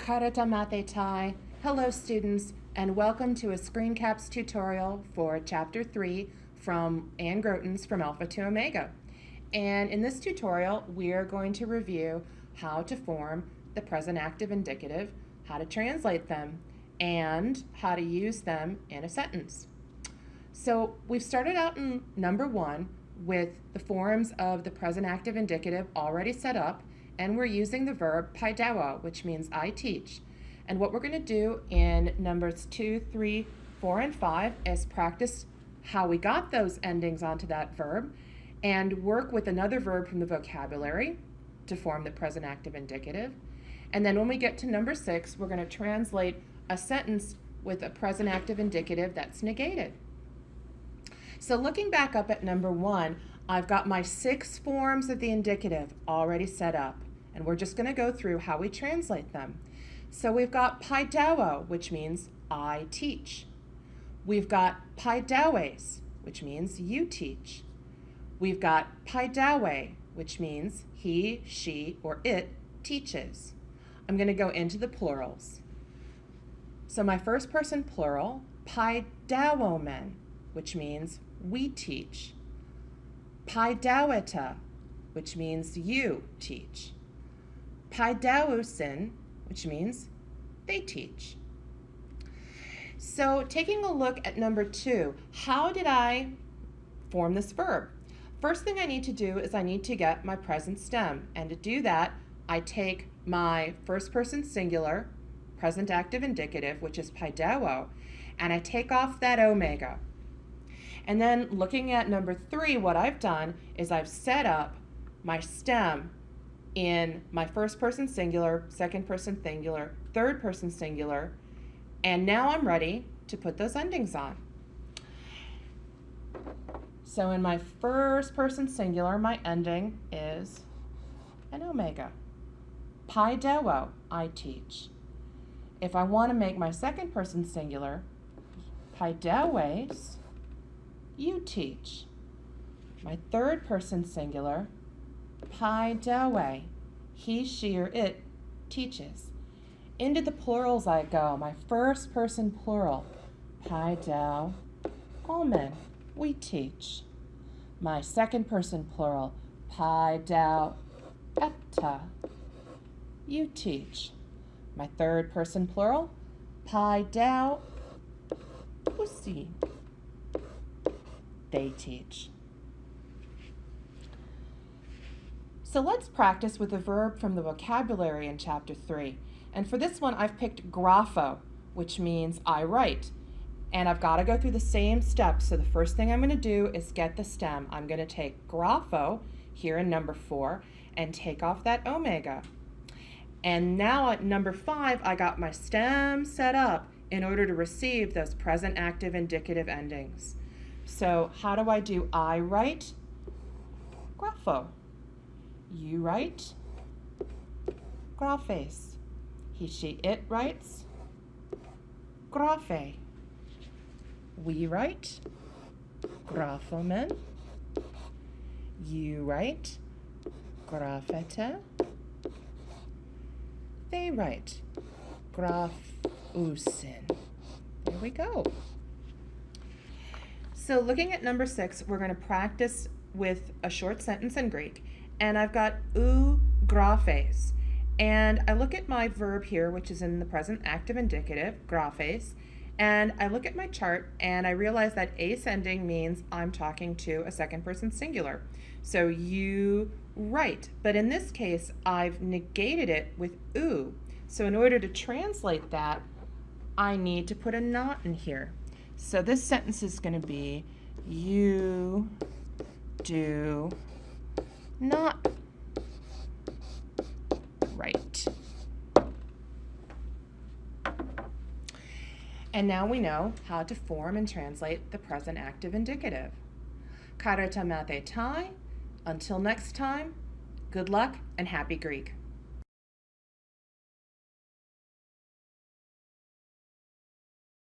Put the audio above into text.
Karata mate tai. Hello students, and welcome to a ScreenCaps tutorial for Chapter 3 from Anne Groten's From Alpha to Omega. And in this tutorial, we are going to review how to form the present active indicative, how to translate them, and how to use them in a sentence. So we've started out in number 1 with the forms of the present active indicative already set up, and we're using the verb paidawa, which means I teach. And what we're going to do in numbers 2, 3, 4, and 5 is practice how we got those endings onto that verb and work with another verb from the vocabulary to form the present active indicative. And then when we get to number 6, we're going to translate a sentence with a present active indicative that's negated. So looking back up at number 1, I've got my 6 forms of the indicative already set up, and we're just going to go through how we translate them. So we've got paidawa, which means I teach. We've got paidawes, which means you teach. We've got paidawe, which means he, she, or it teaches. I'm going to go into the plurals. So my first person plural, paidawomen, which means we teach. Paidaweta, which means you teach. Paidawusin, which means they teach. So taking a look at number 2, how did I form this verb? First thing I need to do is I need to get my present stem, and to do that I take my first person singular present active indicative, which is paidawo, and I take off that omega. And then looking at number 3, what I've done is I've set up my stem in my first person singular, second person singular, third person singular, and now I'm ready to put those endings on. So in my first person singular, my ending is an omega. Paidawo, I teach. If I want to make my second person singular, paidawes, you teach. My third person singular, paidawe, he, she, or it teaches. Into the plurals I go. My first person plural, paidaw, omen, we teach. My second person plural, paidaw, epta, you teach. My third person plural, paidaw, usi, they teach. So let's practice with a verb from the vocabulary in Chapter 3. And for this one, I've picked grapho, which means I write. And I've got to go through the same steps. So the first thing I'm going to do is get the stem. I'm going to take grapho here in number 4 and take off that omega. And now at number 5, I got my stem set up in order to receive those present active indicative endings. So how do I do I write? Grapho. You write? Graphes. He, she, it writes? Graphe. We write? Graphomen. You write? Graphete. They write? Graphusin. There we go. So looking at number 6, we're going to practice with a short sentence in Greek. And I've got graphes. And I look at my verb here, which is in the present active indicative, graphes, and I look at my chart and I realize that ascending means I'm talking to a second person singular. So you write, but in this case I've negated it with oo. So in order to translate that, I need to put a not in here. So this sentence is going to be, you do not write. And now we know how to form and translate the present active indicative. Karata mate tai. Until next time, good luck and happy Greek.